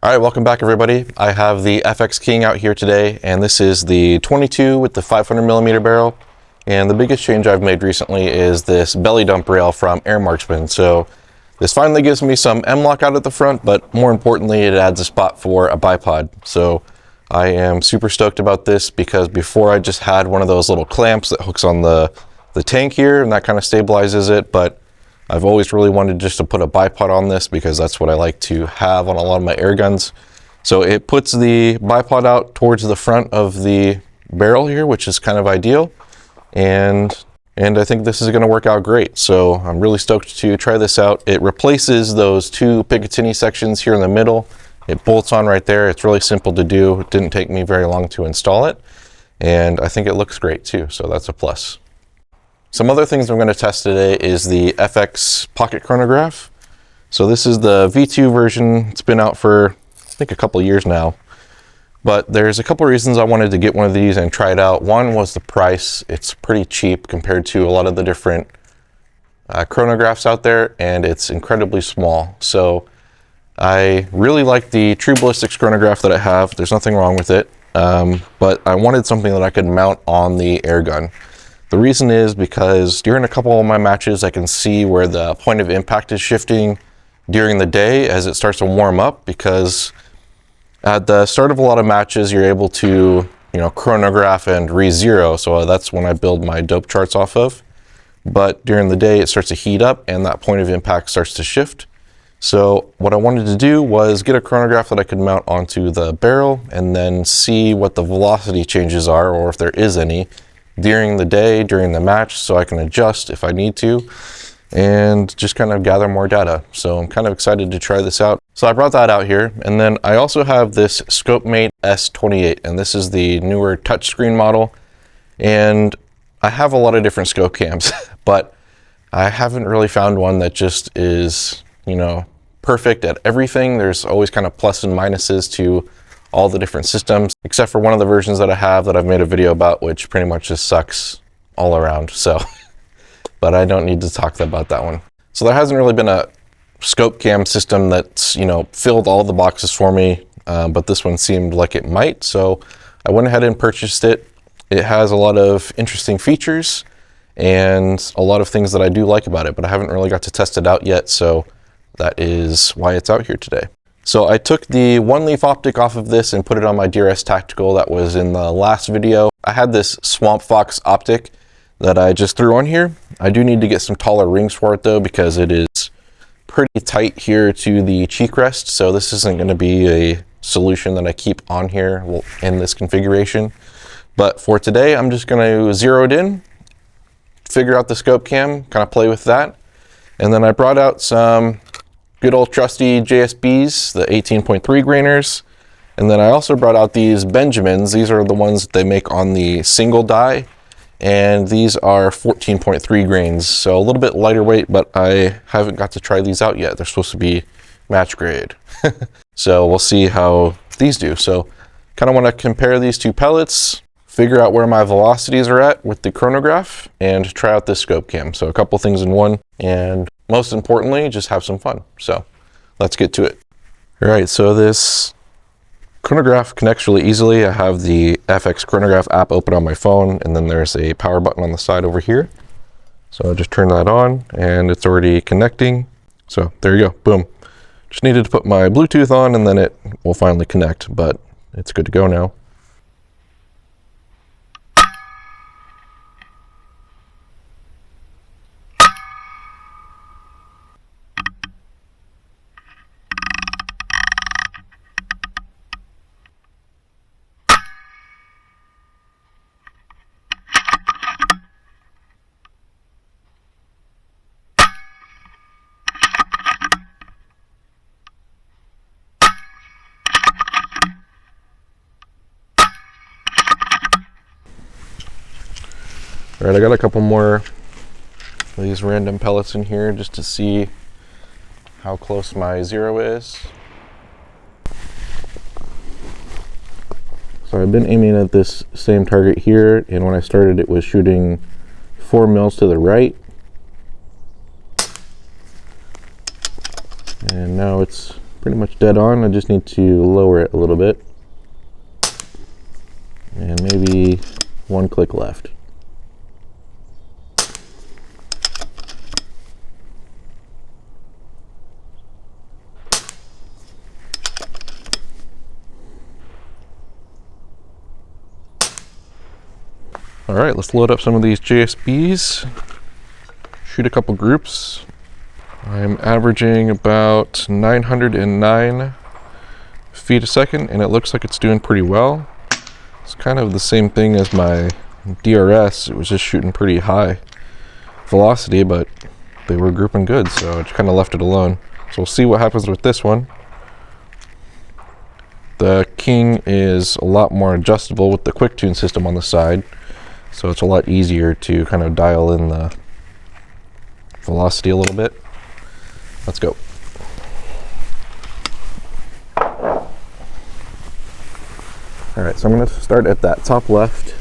All right, welcome back everybody. I have the FX King out here today, and this is the 22 with the 500mm barrel. And the biggest change I've made recently is this belly dump rail from Air Marksman. So this finally gives me some M-lock out at the front, but more importantly, it adds a spot for a bipod. So I am super stoked about this because before I just had one of those little clamps that hooks on the tank here, and that kind of stabilizes it. But I've always really wanted just to put a bipod on this because that's what I like to have on a lot of my air guns. So it puts the bipod out towards the front of the barrel here, which is kind of ideal. And I think this is going to work out great. So I'm really stoked to try this out. It replaces those two Picatinny sections here in the middle. It bolts on right there. It's really simple to do. It didn't take me very long to install it. And I think it looks great too. So that's a plus. Some other things I'm going to test today is the FX Pocket Chronograph. So this is the V2 version. It's been out for, I think, a couple years now. But there's a couple reasons I wanted to get one of these and try it out. One was the price. It's pretty cheap compared to a lot of the different chronographs out there, and it's incredibly small. So I really like the True Ballistics chronograph that I have. There's nothing wrong with it. But I wanted something that I could mount on the air gun. The reason is because during a couple of my matches, I can see where the point of impact is shifting during the day as it starts to warm up, because at the start of a lot of matches, you're able to, chronograph and re-zero. So that's when I build my dope charts off of. But during the day, it starts to heat up and that point of impact starts to shift. So what I wanted to do was get a chronograph that I could mount onto the barrel and then see what the velocity changes are, or if there is any, during the day, during the match, so I can adjust if I need to and just kind of gather more data. So I'm kind of excited to try this out. So I brought that out here, and then I also have this Scopemate S28, and this is the newer touchscreen model. And I have a lot of different scope cams, but I haven't really found one that just is, perfect at everything. There's always kind of plus and minuses to all the different systems, except for one of the versions that I have that I've made a video about, which pretty much just sucks all around. So, but I don't need to talk about that one. So there hasn't really been a scope cam system that's, filled all the boxes for me, but this one seemed like it might. So I went ahead and purchased it. It has a lot of interesting features and a lot of things that I do like about it, but I haven't really got to test it out yet. So that is why it's out here today. So I took the one leaf optic off of this and put it on my DRS Tactical that was in the last video. I had this Swamp Fox optic that I just threw on here. I do need to get some taller rings for it though, because it is pretty tight here to the cheek rest. So this isn't going to be a solution that I keep on here in this configuration. But for today, I'm just going to zero it in, figure out the scope cam, kind of play with that. And then I brought out some good old trusty JSBs, the 18.3 grainers. And then I also brought out these Benjamins. These are the ones that they make on the single die. And these are 14.3 grains. So a little bit lighter weight, but I haven't got to try these out yet. They're supposed to be match grade. So we'll see how these do. So kind of want to compare these two pellets, figure out where my velocities are at with the chronograph, and try out this scope cam. So a couple things in one, and most importantly, just have some fun. So let's get to it. All right, so this chronograph connects really easily. I have the FX Chronograph app open on my phone, and then there's a power button on the side over here. So I'll just turn that on, and it's already connecting. So there you go, boom. Just needed to put my Bluetooth on, and then it will finally connect, but it's good to go now. All right, I got a couple more of these random pellets in here just to see how close my zero is. So I've been aiming at this same target here, and when I started it was shooting 4 mils to the right. And now it's pretty much dead on. I just need to lower it a little bit. And maybe one click left. All right, let's load up some of these JSBs, shoot a couple groups. I'm averaging about 909 feet a second, and it looks like it's doing pretty well. It's kind of the same thing as my DRS. It was just shooting pretty high velocity, but they were grouping good, so I just kind of left it alone. So we'll see what happens with this one. The King is a lot more adjustable with the quick tune system on the side, so it's a lot easier to kind of dial in the velocity a little bit. Let's go. All right, so I'm going to start at that top left.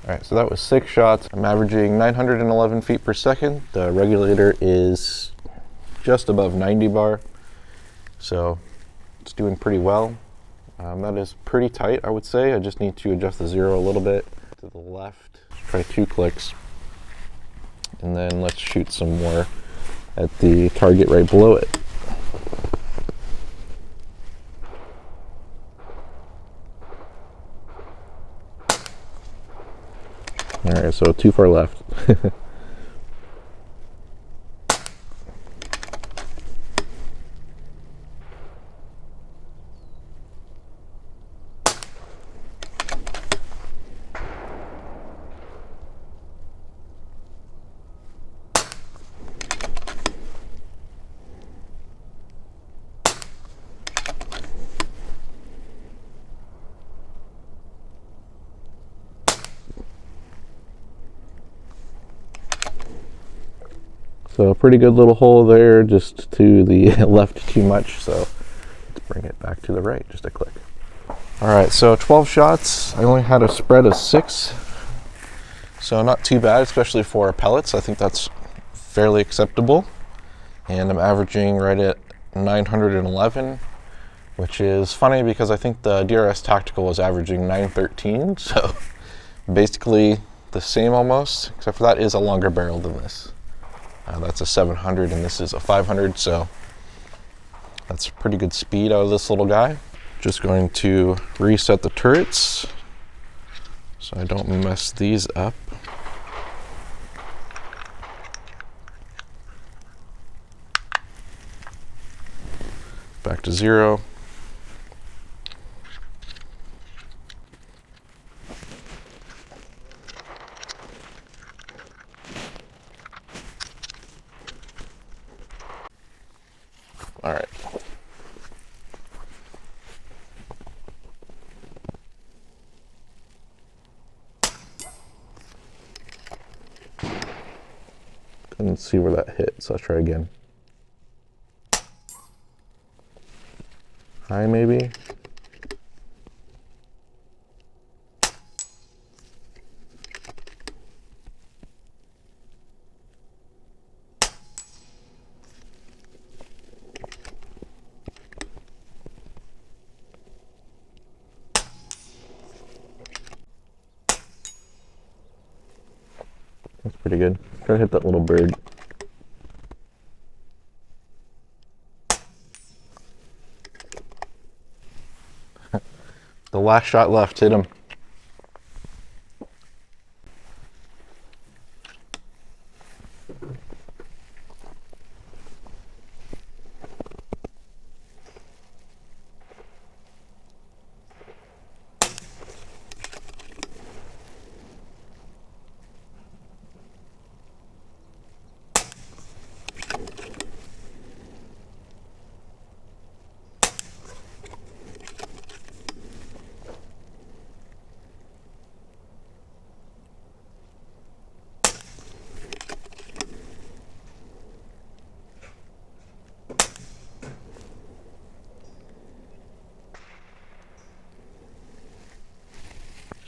All right, so that was 6 shots. I'm averaging 911 feet per second. The regulator is just above 90 bar, so it's doing pretty well. That is pretty tight, I would say. I just need to adjust the zero a little bit to the left. Let's try 2 clicks, and then let's shoot some more at the target right below it. All right, so too far left. So a pretty good little hole there, just to the left too much. So let's bring it back to the right, just a click. All right, so 12 shots. I only had a spread of 6. So not too bad, especially for pellets. I think that's fairly acceptable. And I'm averaging right at 911, which is funny because I think the DRS Tactical was averaging 913. So basically the same almost, except for that is a longer barrel than this. That's a 700 and this is a 500, so that's pretty good speed out of this little guy. Just going to reset the turrets so I don't mess these up. Back to 0. All right. Couldn't see where that hit, so let's try again. High maybe? That's pretty good. Try to hit that little bird. The last shot left hit him.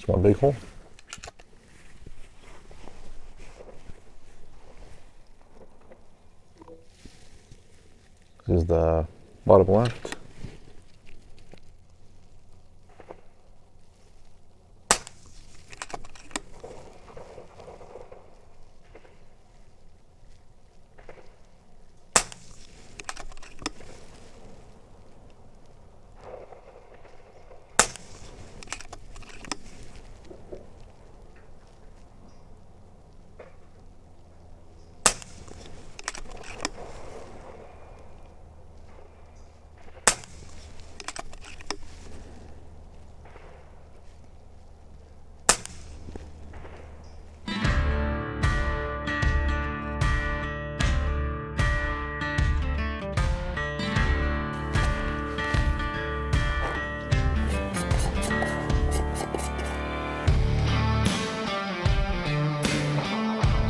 Just one big hole. This is the bottom left.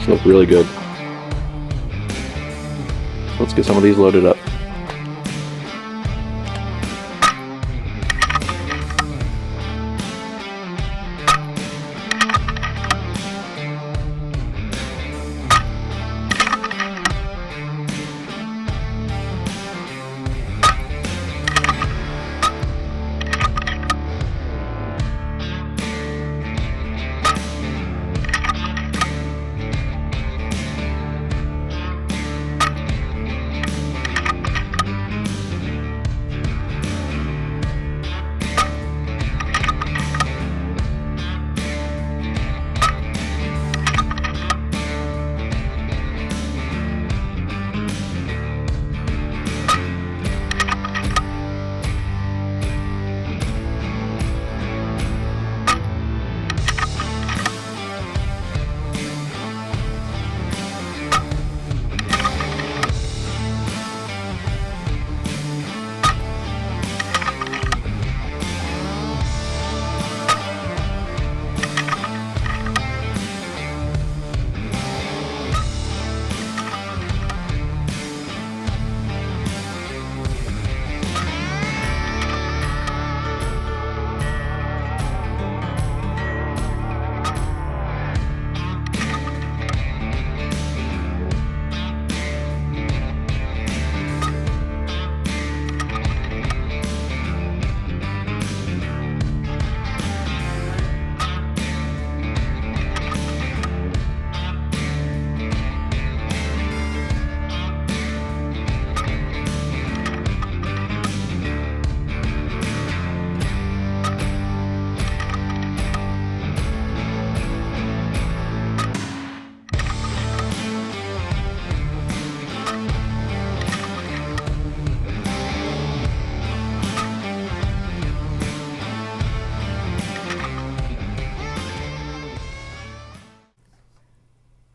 Look really good. Let's get some of these loaded up.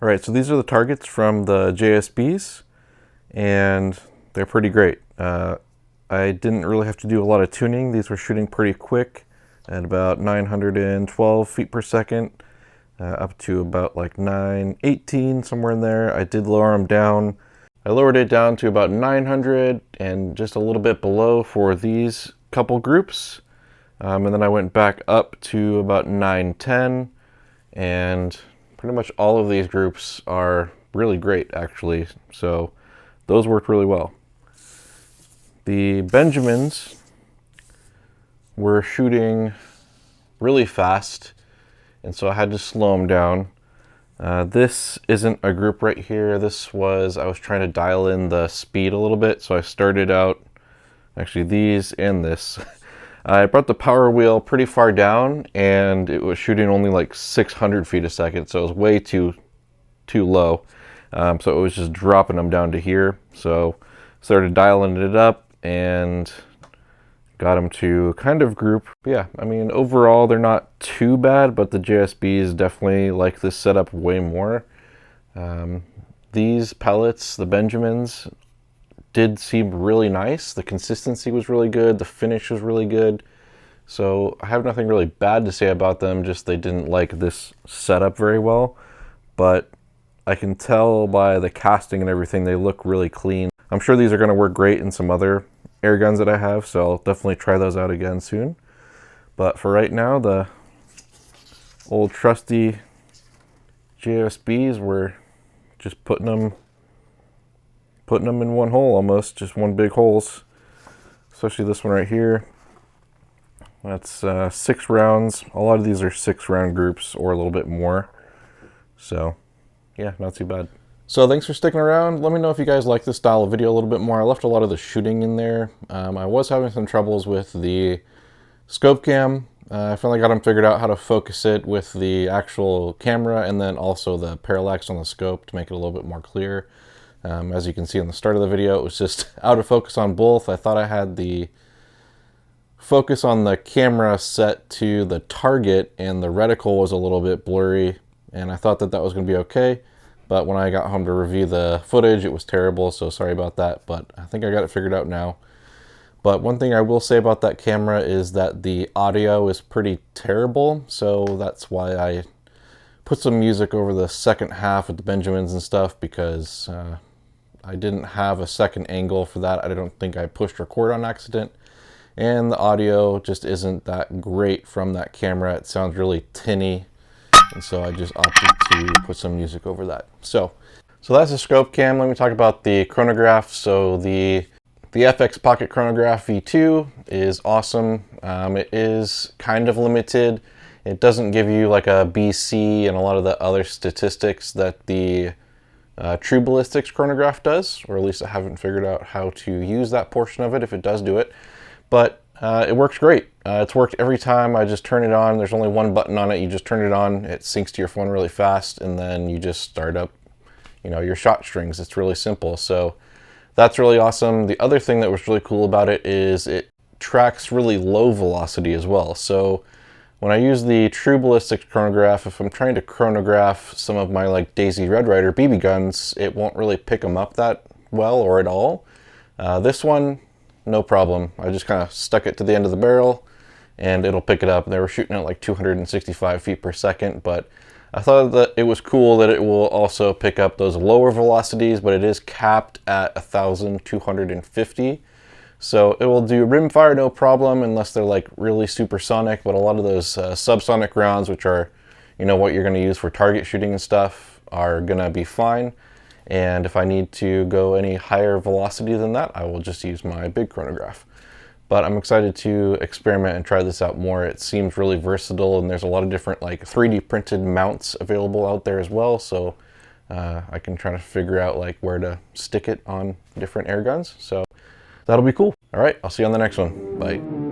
All right, so these are the targets from the JSBs, and they're pretty great. I didn't really have to do a lot of tuning. These were shooting pretty quick at about 912 feet per second, up to about like 918, somewhere in there. I did lower them down. I lowered it down to about 900 and just a little bit below for these couple groups. And then I went back up to about 910, and pretty much all of these groups are really great, actually. So those worked really well. The Benjamins were shooting really fast, and so I had to slow them down. This isn't a group right here. I was trying to dial in the speed a little bit, so I started out, actually these and this. I brought the power wheel pretty far down, and it was shooting only like 600 feet a second, so it was way too low. So it was just dropping them down to here. So started dialing it up and got them to kind of group. Yeah, I mean, overall they're not too bad, but the JSBs definitely like this setup way more. These pellets, the Benjamins, did seem really nice. The consistency was really good. The finish was really good. So I have nothing really bad to say about them, just they didn't like this setup very well. But I can tell by the casting and everything, they look really clean. I'm sure these are going to work great in some other air guns that I have, so I'll definitely try those out again soon. But for right now, the old trusty JSBs, we're just putting them in one hole almost, just one big holes. Especially this one right here. That's 6 rounds. A lot of these are 6-round groups or a little bit more. So yeah, not too bad. So thanks for sticking around. Let me know if you guys like this style of video a little bit more. I left a lot of the shooting in there. I was having some troubles with the scope cam. I finally got them figured out how to focus it with the actual camera and then also the parallax on the scope to make it a little bit more clear. As you can see in the start of the video, it was just out of focus on both. I thought I had the focus on the camera set to the target and the reticle was a little bit blurry, and I thought that that was going to be okay. But when I got home to review the footage, it was terrible, so sorry about that, but I think I got it figured out now. But one thing I will say about that camera is that the audio is pretty terrible, so that's why I put some music over the second half with the Benjamins and stuff, because I didn't have a second angle for that. I don't think I pushed record on accident, and the audio just isn't that great from that camera. It sounds really tinny. And so I just opted to put some music over that. So that's the scope cam. Let me talk about the chronograph. So the FX Pocket Chronograph V2 is awesome. It is kind of limited. It doesn't give you like a BC and a lot of the other statistics that the True Ballistics chronograph does, or at least I haven't figured out how to use that portion of it if it does do it. But it works great. It's worked every time. I just turn it on. There's only one button on it. You just turn it on. It syncs to your phone really fast, and then you just start up, your shot strings. It's really simple. So that's really awesome. The other thing that was really cool about it is it tracks really low velocity as well. So when I use the True Ballistics chronograph, if I'm trying to chronograph some of my like Daisy Red Ryder BB guns, it won't really pick them up that well or at all. This one, no problem. I just kind of stuck it to the end of the barrel and it'll pick it up. They were shooting at like 265 feet per second, but I thought that it was cool that it will also pick up those lower velocities, but it is capped at 1,250. So it will do rimfire no problem unless they're like really supersonic, but a lot of those subsonic rounds, which are, what you're gonna use for target shooting and stuff, are gonna be fine. And if I need to go any higher velocity than that, I will just use my big chronograph. But I'm excited to experiment and try this out more. It seems really versatile, and there's a lot of different like 3D printed mounts available out there as well. So I can try to figure out like where to stick it on different air guns. So that'll be cool. All right, I'll see you on the next one. Bye.